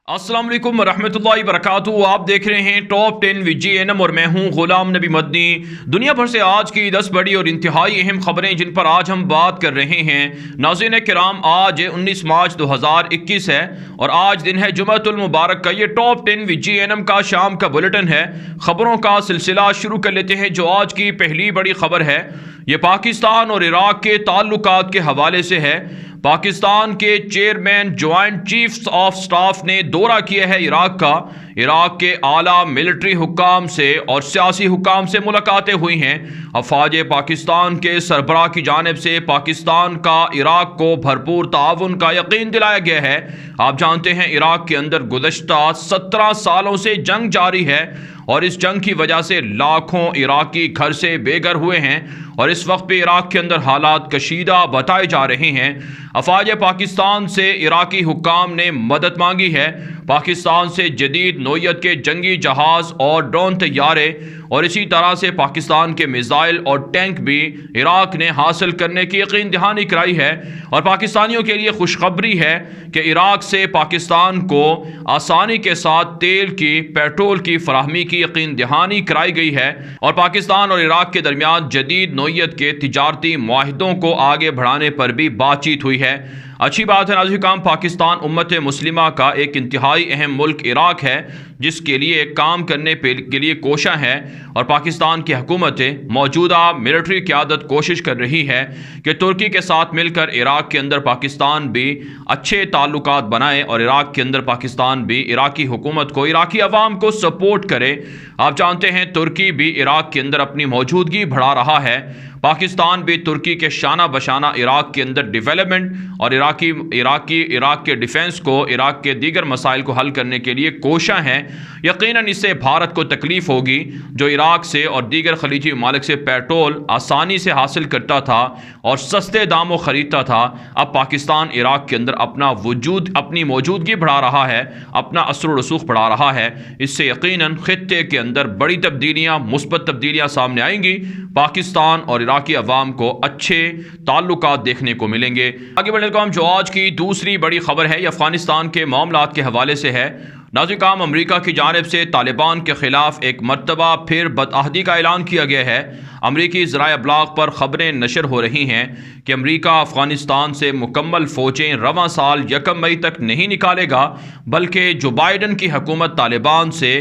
अस्सलाम वालेकुम रहमतुल्लाहि वबरकातुहू। आप देख रहे हैं टॉप 10 विद JNM और मैं हूं गुलाम नबी मदनी। दुनिया भर से आज की 10 बड़ी और इंतहाई अहम खबरें जिन पर आज हम बात कर रहे हैं। नाज़रीन किराम, आज 19 मार्च 2021 है और आज दिन है जुमअतुल मुबारक का। ये टॉप 10 विद JNM का शाम का बुलेटिन है। खबरों का सिलसिला शुरू कर लेते हैं। जो आज की पहली बड़ी खबर है ये पाकिस्तान और इराक के ताल्लुकात के हवाले से है। पाकिस्तान के chairman joint chiefs of staff ने दौरा किया है इराक का। इराक के आला मिलिट्री हुक्काम से और सियासी हुक्काम से मुलाकातें हुई हैं। अफवाज पाकिस्तान के सरबराह की जानिब से पाकिस्तान का इराक को भरपूर ताउन का यकीन दिलाया गया है। आप जानते हैं इराक के अंदर गुज़श्ता 17 सालों से जंग जारी है और इस जंग की वजह से लाखों इराकी घर से बेघर हुए हैं और इस वक्त भी इराक के अंदर हालात कशीदा बताए जा रहे हैं। अफवाज पाकिस्तान से इराकी हुक्काम ने मदद मांगी है। पाकिस्तान से जदीद नौयत के जंगी जहाज़ और ड्रोन तैयारे और इसी तरह से पाकिस्तान के मिसाइल और टैंक भी इराक ने हासिल करने की यकीन दहानी कराई है। और पाकिस्तानियों के लिए खुशखबरी है कि इराक से पाकिस्तान को आसानी के साथ तेल की पेट्रोल की फराहमी की यकीन दहानी कराई गई है और पाकिस्तान और इराक के दरमियान जदीद नौयत के तिजारती मुआहिदों को आगे बढ़ाने पर भी बातचीत हुई है। अच्छी बात है नाज़रीन, पाकिस्तान उम्मत मुस्लिमा का एक इंतहाई अहम मुल्क इराक है जिसके लिए काम करने के लिए कोशा है और पाकिस्तान की हुकूमत मौजूदा मिलिट्री क़यादत कोशिश कर रही है कि तुर्की के साथ मिलकर इराक के अंदर पाकिस्तान भी अच्छे ताल्लुकात बनाए और इराक के अंदर पाकिस्तान भी इराकी हुकूमत को, इराकी अवाम को सपोर्ट करे। आप जानते हैं तुर्की भी इराक के अंदर अपनी मौजूदगी बढ़ा रहा है। पाकिस्तान भी तुर्की के शाना बशाना इराक के अंदर डेवलपमेंट और इराक के डिफेंस को, इराक के दीगर मसाइल को हल करने के लिए कोशा है। यकीनन इससे भारत को तकलीफ होगी जो इराक से और दीगर खलीजी ममालिक से पेट्रोल आसानी से हासिल करता था और सस्ते दामों ख़रीदता था। अब पाकिस्तान इराक के अंदर अपनी मौजूदगी बढ़ा रहा है, अपना असर व रसूख बढ़ा रहा है। इससे यकीनन खित्ते के अंदर बड़ी तब्दीलियाँ, मुस्बत तब्दीलियाँ सामने आएंगी। पाकिस्तान और इराकी अवाम को अच्छे ताल्लुकात देखने को मिलेंगे। आगे बढ़ने का जो आज की दूसरी बड़ी खबर है ये अफगानिस्तान के मामलात के हवाले से है। नाज़रीन, अमेरिका की जानिब से तालिबान के खिलाफ एक मरतबा फिर बदअहदी का ऐलान किया गया है। अमरीकी ज़राए अबलाग पर ख़बरें नशर हो रही हैं कि अमरीका अफ़गानिस्तान से मुकम्मल फ़ौजें रवां साल 1 मई तक नहीं निकालेगा, बल्कि जो बाइडन की हुकूमत तालिबान से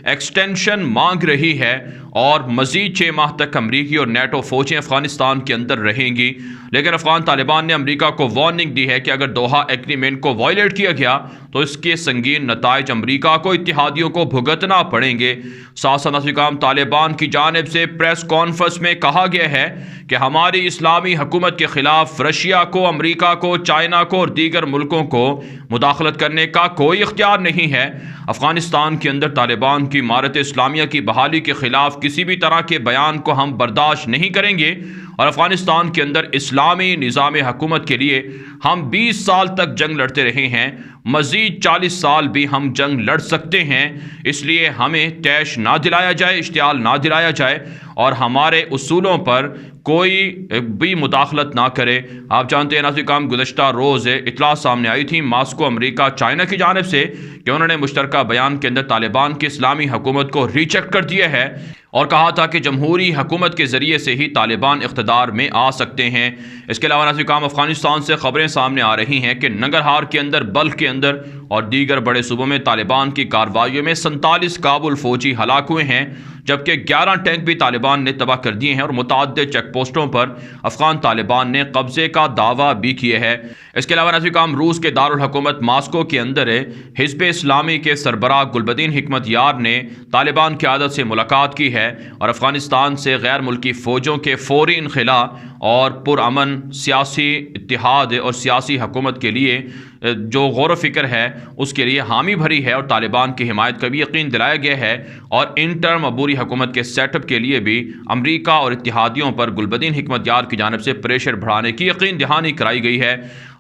एक्सटेंशन मांग रही है और मज़ीद 6 माह तक अमरीकी और नेटो फ़ौजें अफ़गानिस्तान के अंदर रहेंगी। लेकिन अफ़गान तालिबान ने अमरीका को वार्निंग दी है कि अगर दोहा एग्रीमेंट को वायलेट किया गया तो इसके संगीन नताइज अमरीका को, इत्तेहादियों को भुगतना पड़ेंगे। साथ तालिबान की जानिब से प्रेस कॉन्फ्रेंस में कहा गया है कि हमारी इस्लामी हुकूमत के ख़िलाफ़ रशिया को, अमरीका को, चाइना को और दीगर मुल्कों को मुदाखलत करने का कोई इख्तियार नहीं है। अफ़गानिस्तान के अंदर तालिबान की इमारत इस्लामिया की बहाली के ख़िलाफ़ किसी भी तरह के बयान को हम बर्दाश्त नहीं करेंगे और अफ़गानिस्तान के अंदर इस्लामी निज़ाम हुकूमत के लिए हम 20 साल तक जंग लड़ते रहे हैं, मज़ीद 40 साल भी हम जंग लड़ सकते हैं। इसलिए हमें तैश ना दिलाया जाए, इश्तियाल ना दिलाया जाए और हमारे उसूलों पर कोई भी मुदाखलत ना करे। आप जानते हैं नाज़रीन, गुज़श्ता रोज़ इतला सामने आई थी मास्को, अमरीका, चाइना की जानिब से कि उन्होंने मुश्तरका बयान के अंदर तालिबान की इस्लामी हुकूमत को रिजेक्ट कर दिया है और कहा था कि जमहूरी हुकूमत के ज़रिए से ही तालिबान इक़्तिदार में आ सकते हैं। इसके अलावा नाज़रीन, अफ़गानिस्तान से ख़बरें सामने आ रही हैं कि नंगरहार के अंदर, बल्ख के अंदर और दीगर बड़े सूबों में तालिबान की कार्रवाइयों में 47 काबुल फ़ौजी हलाक हुए हैं, जबकि 11 टैंक भी तालिबान ने तबाह कर दिए हैं और मुतअद्दिद चेक पोस्टों पर अफ़गान तालिबान ने कब्ज़े का दावा भी किया है। इसके अलावा नाज़रीन, रूस के दारुल हुकूमत मास्को के अंदर हिज़्ब इस्लामी के सरबराह गुलबदीन हिकमत यार ने तालिबान क़यादत से मुलाकात की है और अफ़गानिस्तान से गैर मुल्की फ़ौजों के फ़ौरी इनख़ला और पुरअमन सियासी इत्तिहाद और सियासी हुकूमत के लिए जो गौर फ़िक्र है उसके लिए हामी भरी है और तालिबान की हिमायत का भी यकीन दिलाया गया है और इंटर्म अबूरी हुकूमत के सेटअप के लिए भी अमरीका और इत्तिहादियों पर गुलबदीन हिकमत यार की जानिब से प्रेशर बढ़ाने की यकीन दहानी कराई गई है।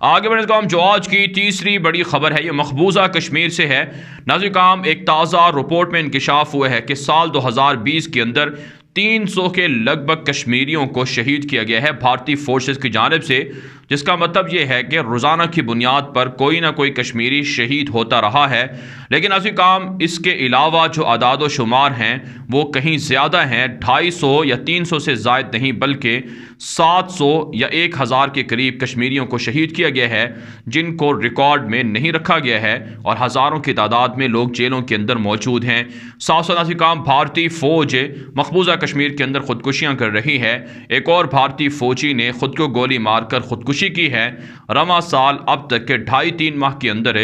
आगे बढ़ने का जो आज की तीसरी बड़ी खबर है ये मकबूजा कश्मीर से है। नाज़रीन, एक ताज़ा रिपोर्ट में इंकशाफ हुआ है कि साल 2020 के अंदर 300 کے لگ بھگ کشمیریوں کو شہید کیا گیا ہے بھارتی فورسز کی جانب سے، جس کا مطلب یہ ہے کہ روزانہ کی بنیاد پر کوئی نہ کوئی کشمیری شہید ہوتا رہا ہے۔ لیکن اصل کام اس کے علاوہ جو اعداد و شمار ہیں وہ کہیں زیادہ ہیں، 250 یا 300 سے زائد نہیں بلکہ 700 یا 1000 کے قریب کشمیریوں کو شہید کیا گیا ہے، جن کو ریکارڈ میں نہیں رکھا گیا ہے، اور ہزاروں کی تعداد میں لوگ جیلوں کے اندر موجود ہیں۔ صاف ستھرا کام، بھارتی فوج مقبوضہ کشمیر کے اندر خودکشیاں کر رہی ہے۔ ایک اور بھارتی فوجی نے خود کو گولی مار کر خودکشی کی ہے۔ رواں سال اب تک کے 2.5-3 ماہ کے اندر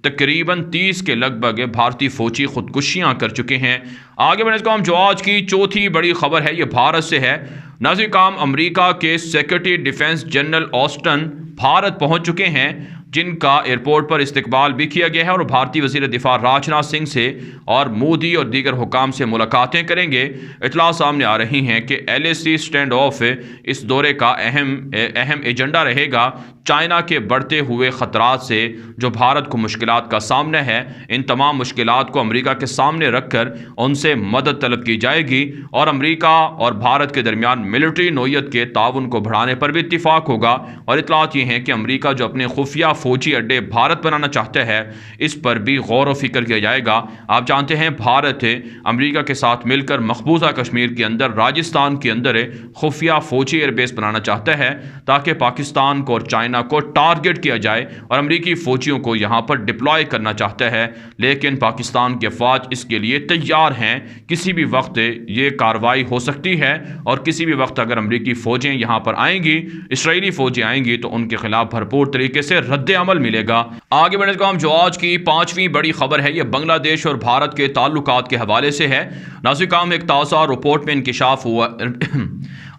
تقریباً 30 کے لگ بھگ بھارتی فوجی خودکشیاں کر چکے ہیں۔ آگے بڑھنے سے جو آج کی چوتھی بڑی خبر ہے یہ بھارت سے ہے۔ ناظرین کام، امریکہ کے secretary defence general Aston Bharat پہنچ چکے ہیں، جن کا ایئرپورٹ پر استقبال بھی کیا گیا ہے، اور بھارتی وزیر دفاع راجناتھ سنگھ سے اور مودی اور دیگر حکام سے ملاقاتیں کریں گے۔ اطلاع سامنے آ رہی ہیں کہ LAC اسٹینڈ آف اس دورے کا اہم ایجنڈا رہے گا۔ چائنا کے بڑھتے ہوئے خطرات سے جو بھارت کو مشکلات کا سامنا ہے، ان تمام مشکلات کو امریکہ کے سامنے رکھ کر ان سے مدد طلب کی جائے گی، اور امریکہ اور بھارت کے درمیان ملٹری نوعیت کے تعاون کو بڑھانے پر بھی اتفاق ہوگا۔ اور اطلاعات یہ ہیں کہ امریکہ جو اپنے خفیہ فوجی اڈے بھارت بنانا چاہتا ہے، اس پر بھی غور و فکر کیا جائے گا۔ آپ جانتے ہیں بھارت امریکہ کے ساتھ مل کر مقبوضہ کشمیر کے اندر، راجستھان کے اندر خفیہ فوجی ایئر بیس بنانا چاہتا ہے، تاکہ پاکستان کو اور چائنا کو ٹارگٹ کیا جائے، اور امریکی فوجیوں کو یہاں پر ڈپلوائے کرنا چاہتا ہے۔ لیکن پاکستان کے افواج اس کے لیے تیار ہیں، کسی بھی وقت یہ کارروائی ہو سکتی ہے، اور کسی بھی وقت اگر امریکی فوجیں یہاں پر آئیں گی، اسرائیلی فوجیں آئیں گی، تو ان کے خلاف بھرپور طریقے سے رد عمل ملے گا۔ آگے بڑھنے کا جو آج کی 5ویں بڑی خبر ہے یہ بنگلہ دیش اور بھارت کے تعلقات کے حوالے سے ہے۔ ناظرین کام، ایک تازہ رپورٹ میں انکشاف ہوا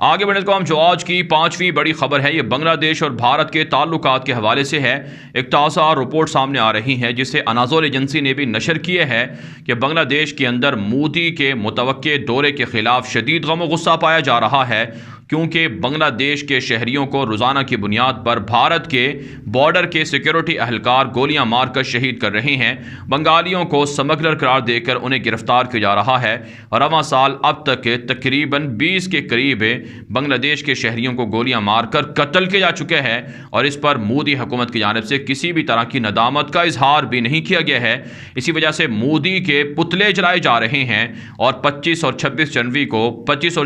آگے بڑھنے کا جو آج کی 5ویں بڑی خبر ہے یہ بنگلہ دیش اور بھارت کے تعلقات کے حوالے سے ہے۔ ایک تازہ رپورٹ سامنے آ رہی ہے جسے اناضول ایجنسی نے بھی نشر کیا ہے کہ بنگلہ دیش کے اندر مودی کے متوقع دورے کے خلاف شدید غم و غصہ پایا جا رہا ہے، کیونکہ بنگلہ دیش کے شہریوں کو روزانہ کی بنیاد پر بھارت کے بارڈر کے سیکیورٹی اہلکار گولیاں مار کر شہید کر رہے ہیں۔ بنگالیوں کو سمگلر قرار دے کر انہیں گرفتار کیا جا رہا ہے۔ رواں سال اب تک تقریباً 20 کے قریب بنگلہ دیش کے شہریوں کو گولیاں مار کر قتل کیا جا چکا ہے، اور اس پر مودی حکومت کی جانب سے کسی بھی طرح کی ندامت کا اظہار بھی نہیں کیا گیا ہے۔ اسی وجہ سے مودی کے پتلے جلائے جا رہے ہیں، اور 25 اور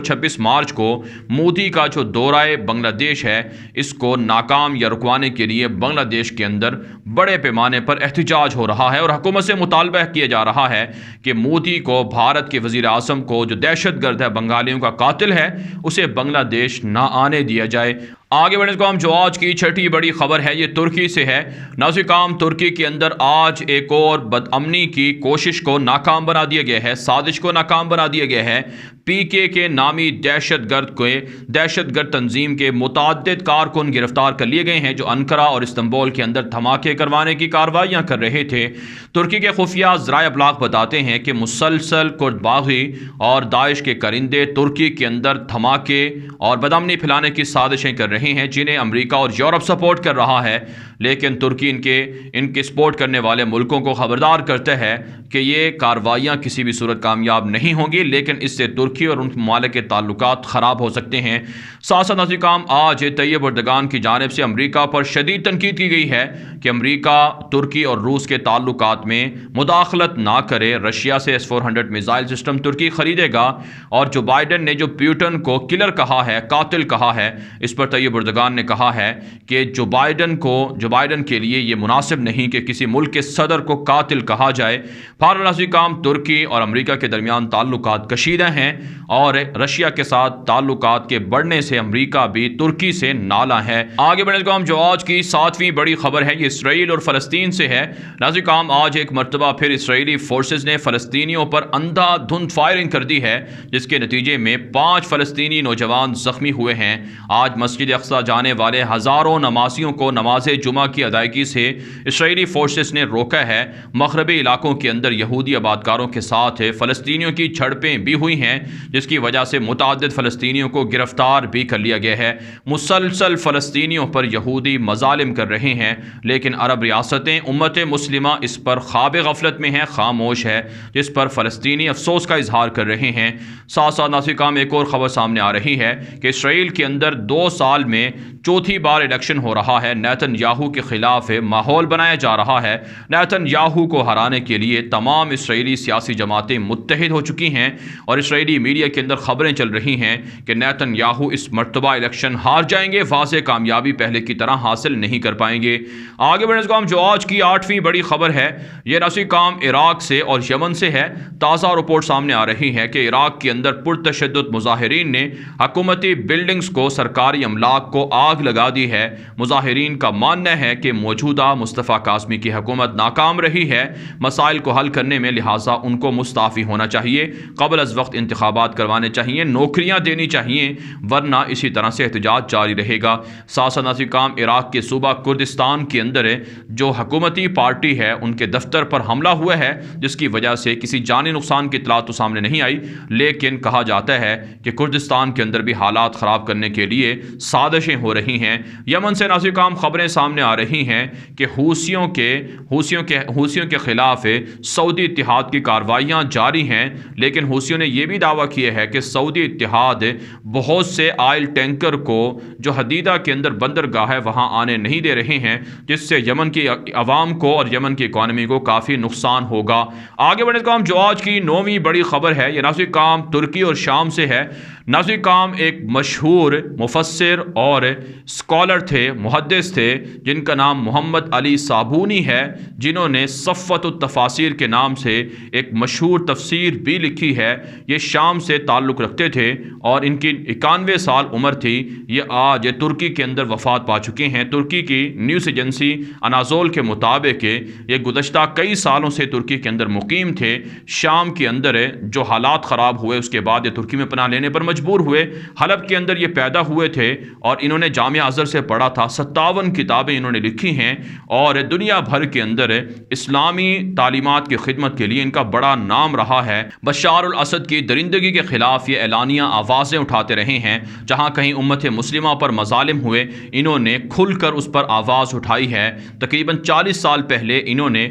26 مارچ کو مودی کا جو دورہ بنگلہ دیش ہے اس کو ناکام یا رکوانے کے لیے بنگلہ دیش کے اندر بڑے پیمانے پر احتجاج ہو رہا ہے، اور حکومت سے مطالبہ کیا جا رہا ہے کہ مودی کو، بھارت کے وزیر اعظم کو، جو دہشت گرد ہے، بنگالیوں کا قاتل ہے، اسے بنگلہ دیش نہ آنے دیا جائے۔ آگے بڑھنے کا جو آج کی 6ٹھی بڑی خبر ہے یہ ترکی سے ہے۔ ناظرین کام، ترکی کے اندر آج ایک اور بدامنی کی کوشش کو ناکام بنا دیا گیا ہے، سازش کو ناکام بنا دیا گیا ہے۔ PKK نامی دہشت گرد تنظیم کے متعدد کارکن گرفتار کر لیے گئے ہیں، جو انقرہ اور استنبول کے اندر دھماکے کروانے کی کارروائیاں کر رہے تھے۔ ترکی کے خفیہ ذرائع ابلاغ بتاتے ہیں کہ مسلسل کرد باغی اور داعش کے کرندے ترکی کے اندر دھماکے اور بدامنی پھیلانے کی سازشیں کر رہے ہیں، جنہیں امریکہ اور یورپ سپورٹ کر رہا ہے۔ لیکن ترکی ان کے سپورٹ کرنے والے ملکوں کو خبردار کرتا ہے کہ یہ کارروائیاں کسی بھی صورت کامیاب نہیں ہوں گی، لیکن اس سے ترکی اور ان ممالک کے تعلقات خراب ہو سکتے ہیں۔ ساتھ ساتھ ناظرین کام، آج طیب اردگان کی جانب سے امریکہ پر شدید تنقید کی گئی ہے کہ امریکہ ترکی اور روس کے تعلقات میں مداخلت نہ کرے۔ رشیا سے S-400 میزائل سسٹم ترکی خریدے گا، اور جو بائیڈن نے جو پیوٹن کو کلر کہا ہے، قاتل کہا ہے، اس پر طیب اردگان نے کہا ہے کہ جو بائیڈن کے لیے یہ مناسب نہیں کہ کسی ملک کے صدر کو قاتل کہا جائے۔ ناظرین کام، ترکی اور امریکہ کے درمیان تعلقات کشیدہ ہیں، اور رشیا کے ساتھ تعلقات کے بڑھنے سے امریکہ بھی ترکی سے نالاں ہے۔ آگے بڑھنے کا جو آج کی 7ویں بڑی خبر ہے یہ اسرائیل اور فلسطین سے ہے۔ ناظرین کام، آج ایک مرتبہ پھر اسرائیلی فورسز نے فلسطینیوں پر اندھا دھند فائرنگ کر دی ہے، جس کے نتیجے میں 5 فلسطینی نوجوان زخمی ہوئے ہیں۔ آج مسجد اقصی جانے والے ہزاروں نمازیوں کو نماز جمعہ کی ادائیگی سے اسرائیلی فورسز نے روکا ہے۔ مغربی علاقوں کے اندر یہودی آبادکاروں کے ساتھ فلسطینیوں کی جھڑپیں بھی ہوئی ہیں، जिसकी वजह से मुतअद्दिद फ़लस्तीनियों को गिरफ्तार भी कर लिया गया है। मुसलसल फ़लस्तीनियों पर यहूदी मज़ालिम कर रहे हैं, लेकिन अरब रियासतें, उम्मत मुस्लिमा इस पर ख्वाब गफलत में है, खामोश है, जिस पर फ़लस्तीनी अफसोस का इजहार कर रहे हैं। साथ साथ नाज़रीन काम एक और ख़बर सामने आ रही है कि इसराइल के अंदर 2 साल में चौथी बार इलेक्शन हो रहा है। नेतन्याहू के खिलाफ माहौल बनाया जा रहा है। नेतन्याहू को हराने के लिए तमाम इसराइली सियासी जमातें मुत्तहिद हो चुकी हैं और इसराइली मीडिया के अंदर खबरें चल रही हैं कि नेतन्याहू इस मरतबा इलेक्शन हार जाएंगे, वाज़ेह कामयाबी पहले की तरह हासिल नहीं कर पाएंगे। आगे बढ़ने से जो आज की 8वीं बड़ी खबर है, यह नाज़रीन काम इराक से और यमन से है। ताज़ा रिपोर्ट सामने आ रही है कि इराक के अंदर पुरतशद्दुद मुजाहिरीन ने हुकूमती बिल्डिंग्स को, सरकारी अमलाक को आग लगा दी है। मुजाहिरीन का मानना है कि मौजूदा मुस्तफ़ा काज़मी की हुकूमत नाकाम रही है मसाइल को हल करने में, लिहाजा उनको मुस्ताफ़ी होना चाहिए, क़ब्ल अज़ वक्त इंतखाबात करवाने चाहिए, नौकरियाँ देनी चाहिए, वरना इसी तरह से एहतजाज जारी रहेगा। साथ काम इराक के सूबा कुर्दिस्तान के अंदर जो हुकूमती पार्टी है उनके दफ्तर पर हमला हुआ है, जिसकी वजह से किसी जानी नुकसान की इत्तला तो सामने नहीं आई, लेकिन कहा जाता है कि कुर्दिस्तान के अंदर भी हालात ख़राब करने के लिए साजिशें हो रही हैं। यमन से नाज़रीन काम खबरें सामने आ रही हैं कि हूसियों के खिलाफ सऊदी इत्तिहाद की कार्रवाइयाँ जारी हैं, लेकिन हूसियों ने यह भी दावा किया है कि सऊदी इत्तिहाद बहुत से आयल टैंकर को जो हदीदा के अंदर बंदरगाह है वहाँ आने नहीं दे रहे हैं, जिससे यमन की अवाम को और यमन की इकॉनमी को काफ़ी नुकसान होगा। आगे बढ़ने काम जो आज की 9वीं बड़ी खबर है, यह नाज़रीन काम तुर्की और शाम से है। नाज़रीन काम एक मशहूर मुफस्सिर और स्कॉलर थे, मुहद्दिस थे, जिनका नाम मोहम्मद अली साबूनी है, जिन्होंने सफ़्वतुत तफ़ासीर के नाम से एक मशहूर तफसीर भी लिखी है। ये शाम से ताल्लुक़ रखते थे और इनकी 91 साल उम्र थी। ये आज तुर्की के अंदर वफ़ात पा चुके हैं। तुर्की की न्यूज़ एजेंसी अनाज़ोल के मुताबिक ये गुज़श्ता कई सालों से तुर्की के अंदर मुकीम थे। शाम के अंदर जो हालात ख़राब हुए उसके बाद ये तुर्की में पनाह लेने पर मजबूर हुए। हलब के अंदर ये पैदा हुए थे और इन्होंने जामिया अज़हर से पढ़ा था। 57 किताबें इन्होंने लिखी हैं और दुनिया भर के अंदर इस्लामी तालीमात की खिदमत के लिए इनका बड़ा नाम रहा है। बशार अल असद की दरिंदगी के खिलाफ ये एलानिया आवाज़ें उठाते रहे हैं। जहाँ कहीं उम्मत मुस्लिमा पर मज़ालिम हुए, इन्होंने खुलकर उस पर आवाज़ उठाई है। तकरीबन 40 साल पहले इन्होंने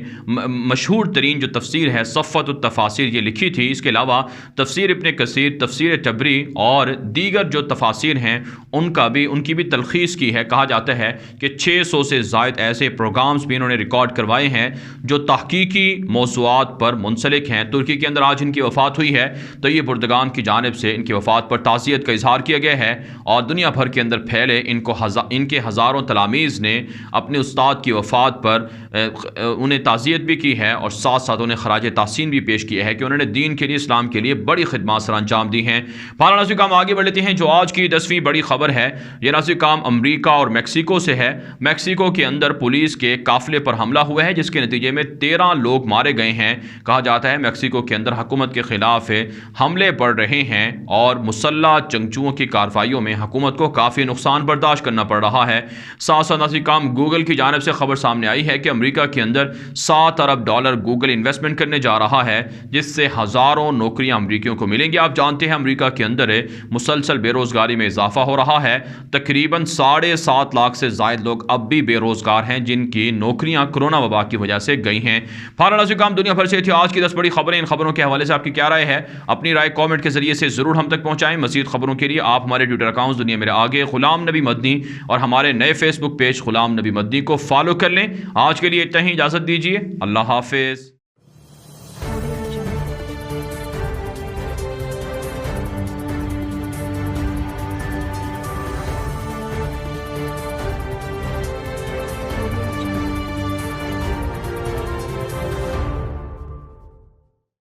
मशहूर तरीन जो तफसीर है सफ़्वतुत तफ़ासीर ये लिखी थी। इसके अलावा तफसीर इब्न कसीर, तफसीर तबरी और दीगर जो तफासीर हैं उनकी भी तलखीस की है। कहा जाता है कि 600 से ज़ायद ऐसे प्रोग्राम्स भी इन्होंने रिकॉर्ड करवाए हैं जो तहकीकी मौज़ूआत पर मुंसलिक हैं। तुर्की के अंदर आज इनकी वफ़ात हुई है, तो ये पुर्तगाल की जानिब से इनकी वफ़ात पर ताज़ियत का इजहार किया गया है और दुनिया भर के अंदर फैले इनके हज़ारों तलामीज़ ने अपने उस्ताद की वफ़ात पर उन्हें ताज़ियत भी की है और साथ साथ उन्हें खराज तहसीन भी पेश किया है कि उन्होंने दीन के लिए, इस्लाम के लिए बड़ी खिदमत सर अंजाम दी हैं। नाज़रीन काम आगे बढ़ लेते हैं। जो आज की 10वीं बड़ी खबर है, यह नाज़रीन काम अमरीका और मैक्सिको से है। मैक्सिको के अंदर पुलिस के काफिले पर हमला हुआ है, जिसके नतीजे में 13 लोग मारे गए हैं। कहा जाता है मैक्सिको के अंदर हुकूमत के खिलाफ हमले बढ़ रहे हैं और मुसल्लह जंगजुओं की कार्रवाइयों में हुकूमत को काफ़ी नुकसान बर्दाश्त करना पड़ रहा है। साथ साथ नाज़रीन काम गूगल की जानिब से खबर सामने आई है कि अमरीका के अंदर $7 अरब गूगल इन्वेस्टमेंट करने जा रहा है, जिससे हज़ारों नौकरियां अमरीकियों को मिलेंगी। आप जानते हैं अमरीका के अंदर मुसलसल बेरोज़गारी में इजाफा हो रहा है। तकरीबन 7.5 लाख से ज़ायद लोग अब भी बेरोज़गार हैं, जिनकी नौकरियां कोरोना वबा की वजह से गई हैं। फारनाज़रीन काम दुनिया भर से थी आज की 10 बड़ी खबरें। इन खबरों के हवाले से आपकी क्या राय है? अपनी राय कॉमेंट के जरिए से ज़रूर हम तक पहुँचाएँ। मज़ीद खबरों के लिए आप हमारे ट्विटर अकाउंट दुनिया मेरे आगे ग़ुलाम नबी मदनी और हमारे नए फेसबुक पेज ग़ुलाम नबी मदनी को फॉलो कर लें। आज के लिए इतना ही, इजाज़त दीजिए। अल्लाह हाफ़िज़।